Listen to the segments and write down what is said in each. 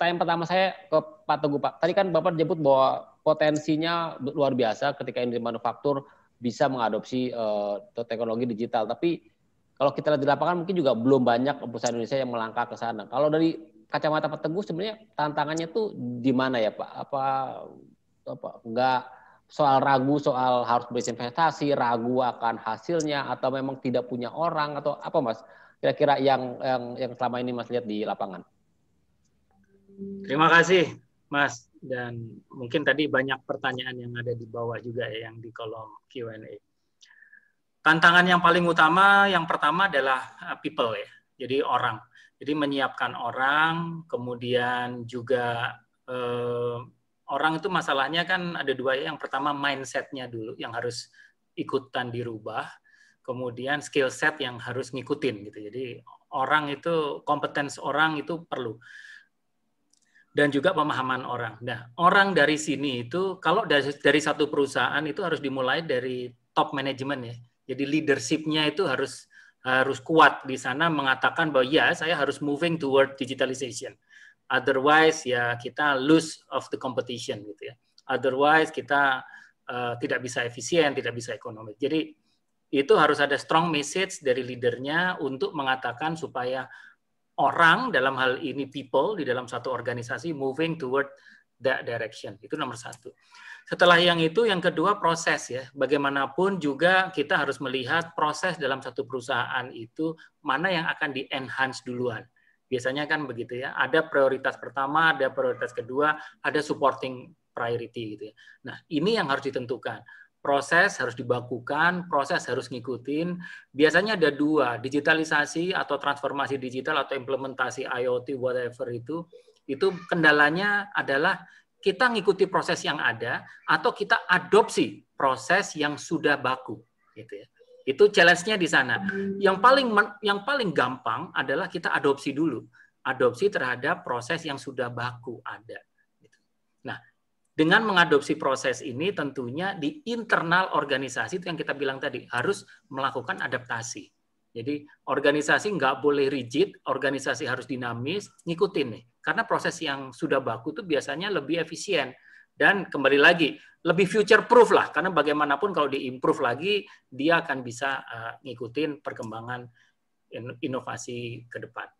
pertanyaan pertama saya ke Pak Teguh, Pak. Tadi kan Bapak menyebut bahwa potensinya luar biasa ketika industri manufaktur bisa mengadopsi teknologi digital. Tapi kalau kita lihat di lapangan mungkin juga belum banyak perusahaan Indonesia yang melangkah ke sana. Kalau dari kacamata Pak Teguh sebenarnya tantangannya tuh di mana ya Pak? Apa enggak soal ragu soal harus berinvestasi, ragu akan hasilnya, atau memang tidak punya orang, atau apa Mas? Kira-kira yang selama ini Mas lihat di lapangan. Terima kasih Mas, dan mungkin tadi banyak pertanyaan yang ada di bawah juga ya, yang di kolom Q&A. Tantangan yang paling utama, yang pertama adalah people ya, jadi orang. Jadi menyiapkan orang, kemudian juga orang itu masalahnya kan ada dua ya. Yang pertama mindset-nya dulu yang harus ikutan dirubah, kemudian skill set yang harus ngikutin gitu. Jadi orang itu, kompetensi orang itu perlu. Dan juga pemahaman orang. Nah, orang dari sini itu kalau dari satu perusahaan itu harus dimulai dari top management ya. Jadi leadership-nya itu harus kuat di sana, mengatakan bahwa ya saya harus moving toward digitalization. Otherwise ya kita lose of the competition gitu ya. Otherwise kita tidak bisa efisien, tidak bisa ekonomis. Jadi itu harus ada strong message dari leadernya untuk mengatakan supaya orang, dalam hal ini people di dalam satu organisasi moving toward that direction. Itu nomor satu. Setelah yang itu, yang kedua proses ya. Bagaimanapun juga kita harus melihat proses dalam satu perusahaan itu mana yang akan di-enhance duluan. Biasanya kan begitu ya. Ada prioritas pertama, ada prioritas kedua, ada supporting priority gitu ya. Nah, ini yang harus ditentukan. Proses harus dibakukan, proses harus ngikutin. Biasanya ada dua, digitalisasi atau transformasi digital atau implementasi IoT whatever itu kendalanya adalah kita ngikuti proses yang ada atau kita adopsi proses yang sudah baku gitu ya. Itu challenge-nya di sana. Yang paling gampang adalah kita adopsi dulu. Adopsi terhadap proses yang sudah baku ada gitu. Nah, dengan mengadopsi proses ini tentunya di internal organisasi itu yang kita bilang tadi harus melakukan adaptasi. Jadi organisasi nggak boleh rigid, organisasi harus dinamis, ngikutin nih. Karena proses yang sudah baku itu biasanya lebih efisien. Dan kembali lagi, lebih future proof lah. Karena bagaimanapun kalau di-improve lagi, dia akan bisa ngikutin perkembangan inovasi ke depan.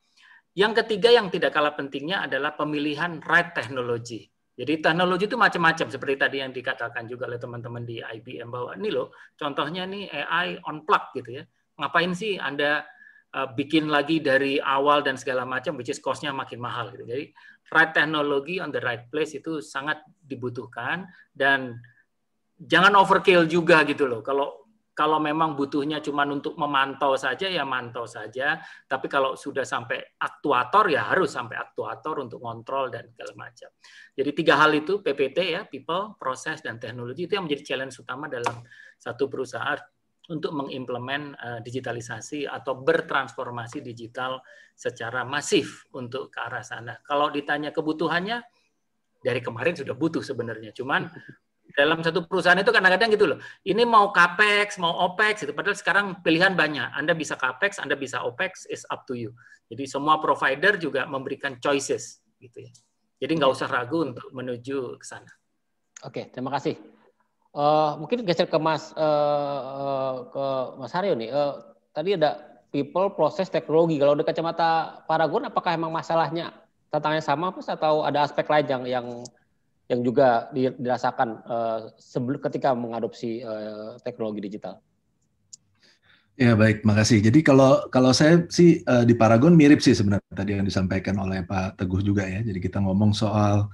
Yang ketiga yang tidak kalah pentingnya adalah pemilihan right technology. Jadi teknologi itu macam-macam, seperti tadi yang dikatakan juga oleh teman-teman di IBM, bahwa ini loh, contohnya nih AI on plug gitu ya. Ngapain sih Anda bikin lagi dari awal dan segala macam, which is cost-nya makin mahal gitu. Jadi right technology on the right place itu sangat dibutuhkan, dan jangan overkill juga gitu loh. Kalau memang butuhnya cuma untuk memantau saja, ya mantau saja. Tapi kalau sudah sampai aktuator, ya harus sampai aktuator untuk kontrol dan segala macam. Jadi 3 hal itu, PPT ya, people, proses, dan teknologi, itu yang menjadi challenge utama dalam satu perusahaan untuk mengimplement digitalisasi atau bertransformasi digital secara masif untuk ke arah sana. Kalau ditanya kebutuhannya, dari kemarin sudah butuh sebenarnya. Cuman dalam satu perusahaan itu kadang-kadang gitu loh. Ini mau capex, mau opex, itu padahal sekarang pilihan banyak. Anda bisa capex, Anda bisa opex, is up to you. Jadi semua provider juga memberikan choices gitu ya. Jadi nggak usah ragu untuk menuju ke sana. Oke, terima kasih. Mungkin geser ke Mas Haryo nih. Tadi ada people, proses, teknologi. Kalau dari kacamata Paragon, apakah emang masalahnya tantangannya sama, atau ada aspek lain yang juga dirasakan sebelum ketika mengadopsi teknologi digital? Ya baik, makasih. Jadi kalau saya sih di Paragon mirip sih sebenarnya tadi yang disampaikan oleh Pak Teguh juga ya. Jadi kita ngomong soal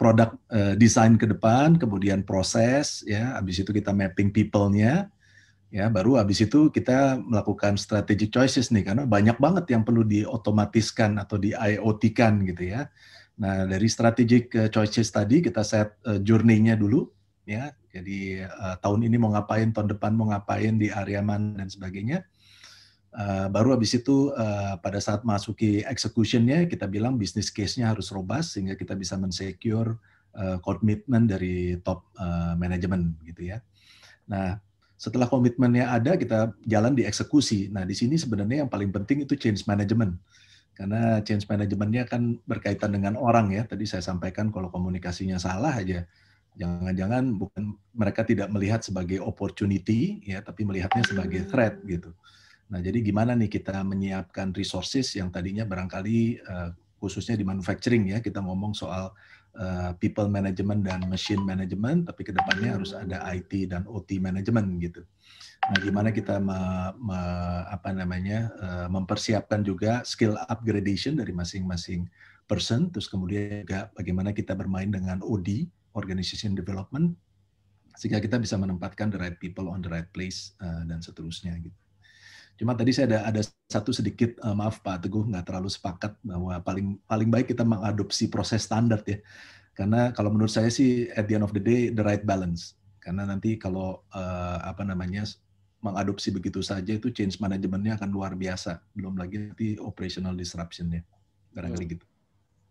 produk desain ke depan, kemudian proses, ya. Habis itu kita mapping people-nya, ya. Baru habis itu kita melakukan strategic choices nih, karena banyak banget yang perlu diotomatiskan atau di IoT-kan gitu ya. Nah, dari strategic choices tadi kita set journey-nya dulu, ya. Jadi tahun ini mau ngapain, tahun depan mau ngapain, di area mana dan sebagainya. Baru habis itu pada saat masuki execution-nya kita bilang business case-nya harus robust sehingga kita bisa men-secure komitmen dari top manajemen gitu ya. Nah, setelah komitmennya ada, kita jalan di eksekusi. Nah, di sini sebenarnya yang paling penting itu change management. Karena change management-nya kan berkaitan dengan orang ya. Tadi saya sampaikan kalau komunikasinya salah aja, jangan-jangan bukan mereka tidak melihat sebagai opportunity ya, tapi melihatnya sebagai threat gitu. Nah, jadi gimana nih kita menyiapkan resources yang tadinya barangkali khususnya di manufacturing ya, kita ngomong soal people management dan machine management, tapi kedepannya harus ada IT dan OT management gitu. Nah, gimana kita mempersiapkan juga skill upgradation dari masing-masing person, terus kemudian juga bagaimana kita bermain dengan OD, organization development, sehingga kita bisa menempatkan the right people on the right place dan seterusnya gitu. Cuma tadi saya ada satu sedikit maaf Pak Teguh, nggak terlalu sepakat bahwa paling baik kita mengadopsi proses standar ya. Karena kalau menurut saya sih at the end of the day the right balance. Karena nanti kalau mengadopsi begitu saja itu change manajemennya akan luar biasa. Belum lagi nanti operational disruption-nya. Barangkali gitu.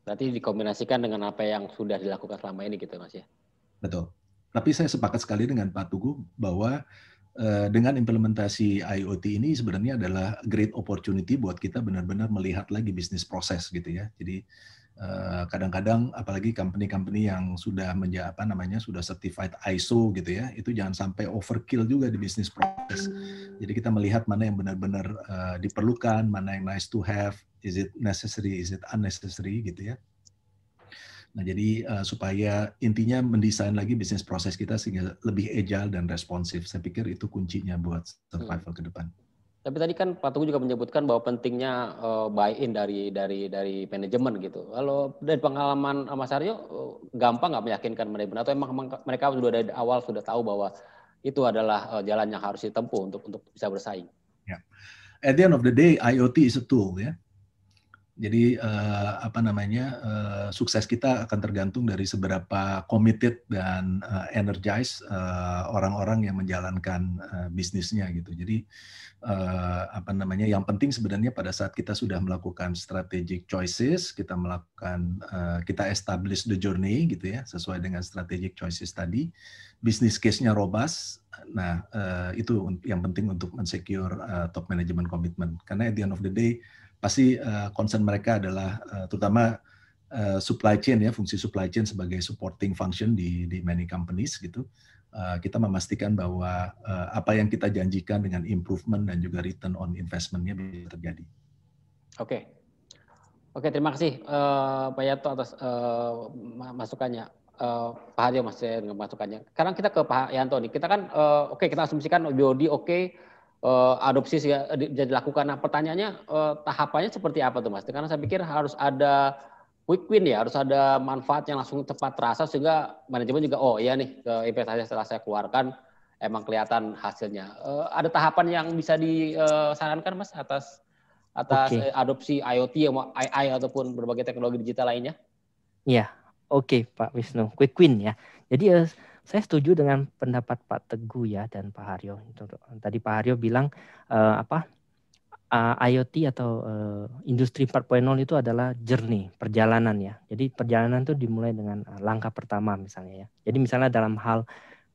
Berarti dikombinasikan dengan apa yang sudah dilakukan selama ini gitu Mas ya? Betul. Tapi saya sepakat sekali dengan Pak Teguh bahwa dengan implementasi IoT ini sebenarnya adalah great opportunity buat kita benar-benar melihat lagi bisnis proses gitu ya. Jadi kadang-kadang apalagi company-company yang sudah sudah certified ISO gitu ya, itu jangan sampai overkill juga di bisnis proses. Jadi kita melihat mana yang benar-benar diperlukan, mana yang nice to have, is it necessary, is it unnecessary gitu ya. Nah, jadi supaya intinya mendesain lagi bisnis proses kita sehingga lebih agile dan responsif. Saya pikir itu kuncinya buat survival ke depan. Tapi tadi kan Pak Teguh juga menyebutkan bahwa pentingnya buy-in dari manajemen gitu. Kalau dari pengalaman Mas Aryo, gampang nggak meyakinkan manajemen? Atau emang mereka sudah dari awal sudah tahu bahwa itu adalah jalan yang harus ditempuh untuk bisa bersaing? Ya. At the end of the day, IoT is a tool ya. Jadi sukses kita akan tergantung dari seberapa committed dan energized orang-orang yang menjalankan bisnisnya gitu. Jadi yang penting sebenarnya pada saat kita sudah melakukan strategic choices, kita establish the journey gitu ya, sesuai dengan strategic choices tadi, business case-nya robust. Nah, itu yang penting untuk mensecure top management commitment. Karena at the end of the day pasti concern mereka adalah terutama supply chain ya, fungsi supply chain sebagai supporting function di many companies gitu. Kita memastikan bahwa apa yang kita janjikan dengan improvement dan juga return on investment-nya bisa terjadi. Oke, terima kasih Pak Yanto atas masukannya. Pak Haryo masukannya. Sekarang kita ke Pak Yanto nih. Kita kan kita asumsikan BOD adopsi bisa dilakukan. Nah, pertanyaannya tahapannya seperti apa tuh Mas? Karena saya pikir harus ada quick win ya, harus ada manfaat yang langsung tepat terasa sehingga manajemen juga iya nih investasi setelah saya keluarkan emang kelihatan hasilnya. Ada tahapan yang bisa disarankan Mas atas adopsi IoT AI ataupun berbagai teknologi digital lainnya? Iya, oke Pak Wisnu, quick win ya. Jadi saya setuju dengan pendapat Pak Teguh ya dan Pak Haryo. Tadi Pak Haryo bilang IoT atau industri 4.0 itu adalah journey, perjalanan ya. Jadi perjalanan itu dimulai dengan langkah pertama misalnya ya. Jadi misalnya dalam hal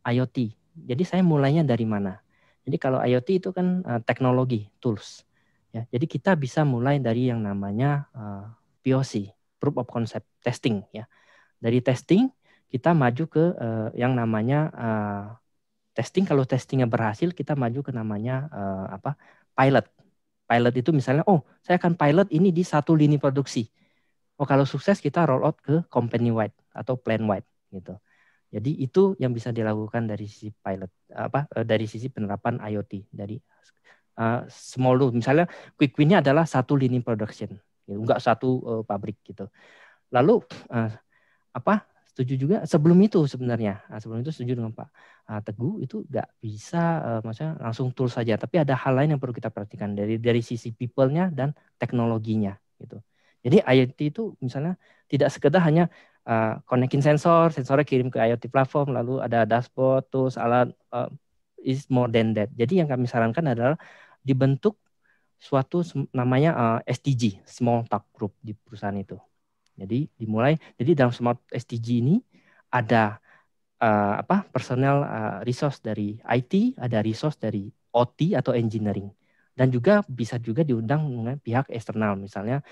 IoT. Jadi saya mulainya dari mana? Jadi kalau IoT itu kan teknologi, tools. Ya. Jadi kita bisa mulai dari yang namanya POC, proof of concept, testing ya. Dari testing kita maju ke yang namanya testing. Kalau testingnya berhasil, kita maju ke namanya pilot. Pilot itu misalnya, saya akan pilot ini di satu lini produksi. Kalau sukses kita roll out ke company wide atau plan wide gitu. Jadi itu yang bisa dilakukan dari sisi pilot, dari sisi penerapan IoT. Dari small dulu, misalnya quick win-nya adalah satu lini production, gitu. Enggak satu pabrik gitu. Lalu setuju juga sebelum itu sebenarnya. Sebelum itu setuju dengan Pak Teguh, itu nggak bisa maksudnya langsung tool saja, tapi ada hal lain yang perlu kita perhatikan dari sisi people-nya dan teknologinya gitu. Jadi IoT itu misalnya tidak sekedar hanya connecting sensornya kirim ke IoT platform, lalu ada dashboard, tools, alat, is more than that. Jadi yang kami sarankan adalah dibentuk suatu namanya SDG, Small Task Group di perusahaan itu. Jadi dimulai, jadi dalam Smart SDG ini ada personal resource dari IT, ada resource dari OT atau engineering. Dan juga bisa juga diundang dengan pihak eksternal, misalnya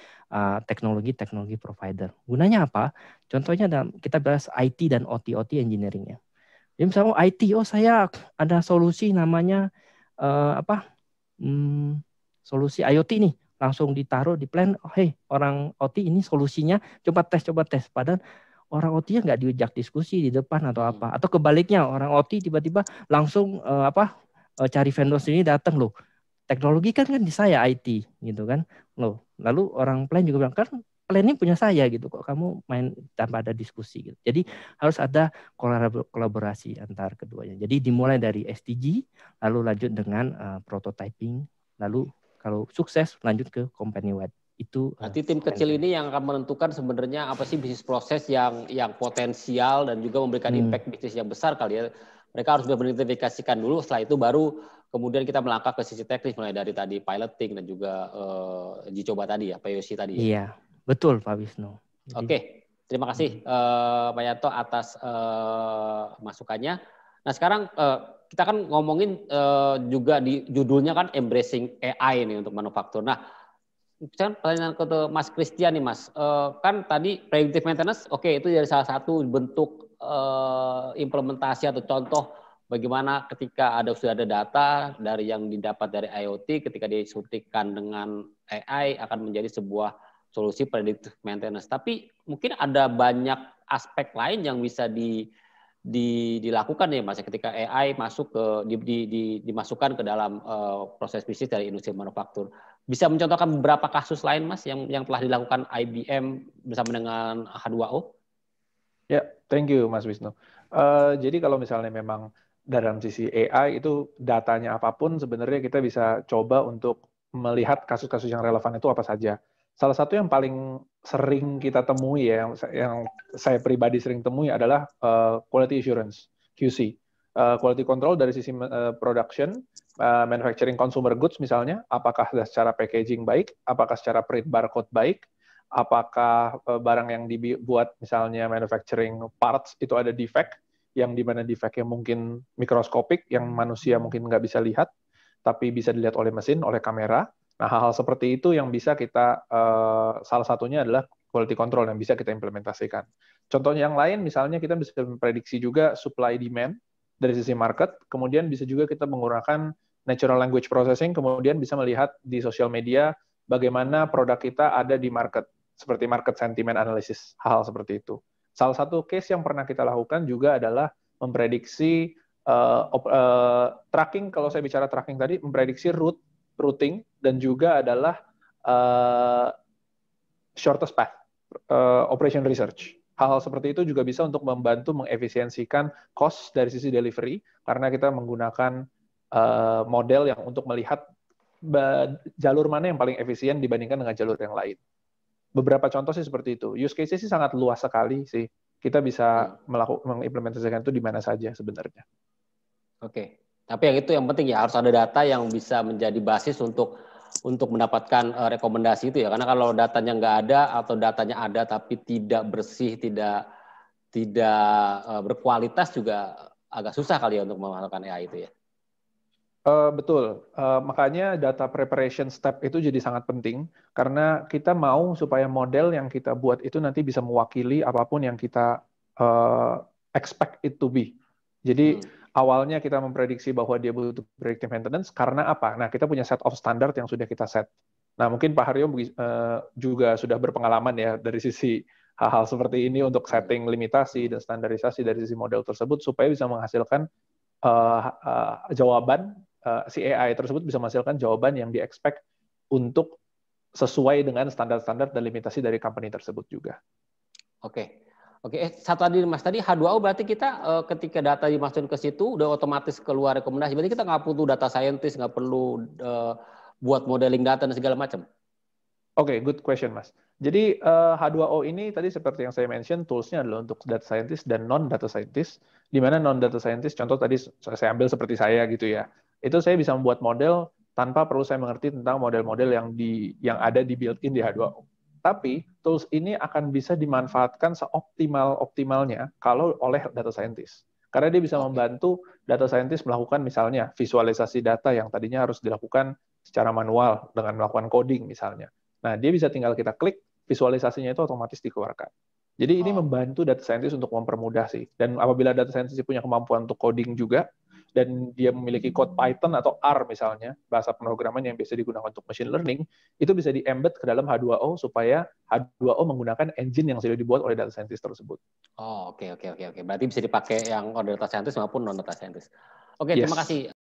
teknologi provider. Gunanya apa? Contohnya kita bahas IT dan OT engineering-nya. Jadi misalnya IT, saya ada solusi namanya solusi IoT nih, langsung ditaruh di plan. Hey, orang OT ini solusinya, coba tes. Padahal orang OT-nya nggak diajak diskusi di depan atau apa. Atau kebaliknya, orang OT tiba-tiba langsung cari vendor sini datang loh. Teknologi kan di saya IT gitu kan. Loh, lalu orang plan juga bilang, kan plan ini punya saya gitu, kok kamu main tanpa ada diskusi gitu. Jadi harus ada kolaborasi antar keduanya. Jadi dimulai dari SDG, lalu lanjut dengan prototyping, lalu kalau sukses lanjut ke company wide. Itu nanti tim kecil ini yang akan menentukan sebenarnya apa sih bisnis proses yang potensial dan juga memberikan impact bisnis yang besar kali ya. Mereka harus mengidentifikasikan dulu, setelah itu baru kemudian kita melangkah ke sisi teknis, mulai dari tadi piloting dan juga uji coba tadi ya, POC tadi ya. Iya, betul Pak Wisnu. Oke, terima kasih Pak Yanto atas masukannya. Nah sekarang kita kan ngomongin juga di judulnya kan embracing AI nih untuk manufaktur. Nah, pertanyaan ke Mas Christian nih Mas, kan tadi predictive maintenance, oke, itu dari salah satu bentuk implementasi atau contoh bagaimana ketika sudah ada data dari yang didapat dari IoT, ketika disuntikkan dengan AI akan menjadi sebuah solusi predictive maintenance. Tapi mungkin ada banyak aspek lain yang bisa dilakukan ya Mas, ketika AI masuk dimasukkan ke dalam proses bisnis dari industri manufaktur. Bisa mencontohkan beberapa kasus lain Mas yang telah dilakukan IBM bersama dengan H2O? Ya, thank you Mas Wisnu. Jadi kalau misalnya memang dalam sisi AI itu datanya apapun, sebenarnya kita bisa coba untuk melihat kasus-kasus yang relevan itu apa saja. Salah satu yang paling sering kita temui ya, yang saya pribadi sering temui adalah quality assurance, QC. Quality control dari sisi production, manufacturing consumer goods misalnya, apakah secara packaging baik, apakah secara print barcode baik, apakah barang yang dibuat misalnya manufacturing parts itu ada defect, yang dimana defect-nya mungkin mikroskopik, yang manusia mungkin nggak bisa lihat, tapi bisa dilihat oleh mesin, oleh kamera. Nah, hal-hal seperti itu yang bisa kita, salah satunya adalah quality control yang bisa kita implementasikan. Contohnya yang lain, misalnya kita bisa memprediksi juga supply demand dari sisi market, kemudian bisa juga kita menggunakan natural language processing, kemudian bisa melihat di sosial media bagaimana produk kita ada di market, seperti market sentiment analysis, hal-hal seperti itu. Salah satu case yang pernah kita lakukan juga adalah memprediksi tracking, kalau saya bicara tracking tadi, memprediksi routing, dan juga adalah shortest path, operation research. Hal-hal seperti itu juga bisa untuk membantu mengefisiensikan cost dari sisi delivery, karena kita menggunakan model yang untuk melihat jalur mana yang paling efisien dibandingkan dengan jalur yang lain. Beberapa contoh sih seperti itu. Use case sih sangat luas sekali sih. Kita bisa mengimplementasikan itu di mana saja sebenarnya. Oke. Tapi yang itu yang penting ya, harus ada data yang bisa menjadi basis untuk mendapatkan rekomendasi itu ya. Karena kalau datanya nggak ada atau datanya ada tapi tidak bersih, tidak berkualitas juga agak susah kali ya untuk melakukan AI itu ya. Betul, makanya data preparation step itu jadi sangat penting, karena kita mau supaya model yang kita buat itu nanti bisa mewakili apapun yang kita expect it to be. Jadi awalnya kita memprediksi bahwa dia butuh predictive maintenance, karena apa? Nah, kita punya set of standard yang sudah kita set. Nah, mungkin Pak Haryo juga sudah berpengalaman ya dari sisi hal-hal seperti ini untuk setting limitasi dan standarisasi dari sisi model tersebut, supaya bisa menghasilkan jawaban, si AI tersebut bisa menghasilkan jawaban yang di-expect untuk sesuai dengan standar-standar dan limitasi dari company tersebut juga. Oke, satu tadi Mas, tadi H2O berarti kita ketika data dimasukkan ke situ udah otomatis keluar rekomendasi. Berarti kita nggak perlu data scientist, nggak perlu buat modeling data dan segala macam. Oke, good question Mas. Jadi H2O ini tadi seperti yang saya mention, toolsnya adalah untuk data scientist dan non-data scientist. Di mana non-data scientist, contoh tadi saya ambil seperti saya gitu ya. Itu saya bisa membuat model tanpa perlu saya mengerti tentang model-model yang ada di built-in di H2O. Tapi tools ini akan bisa dimanfaatkan seoptimal-optimalnya kalau oleh data scientist. Karena dia bisa membantu data scientist melakukan misalnya visualisasi data yang tadinya harus dilakukan secara manual dengan melakukan coding misalnya. Nah, dia bisa tinggal kita klik, visualisasinya itu otomatis dikeluarkan. Jadi ini membantu data scientist untuk mempermudah sih. Dan apabila data scientist punya kemampuan untuk coding juga, dan dia memiliki code Python atau R misalnya, bahasa pemrograman yang biasa digunakan untuk machine learning, itu bisa di-embed ke dalam H2O supaya H2O menggunakan engine yang sudah dibuat oleh data scientist tersebut. Oh, oke. Berarti bisa dipakai yang data scientist maupun non data scientist. Oke, Yes. terima kasih.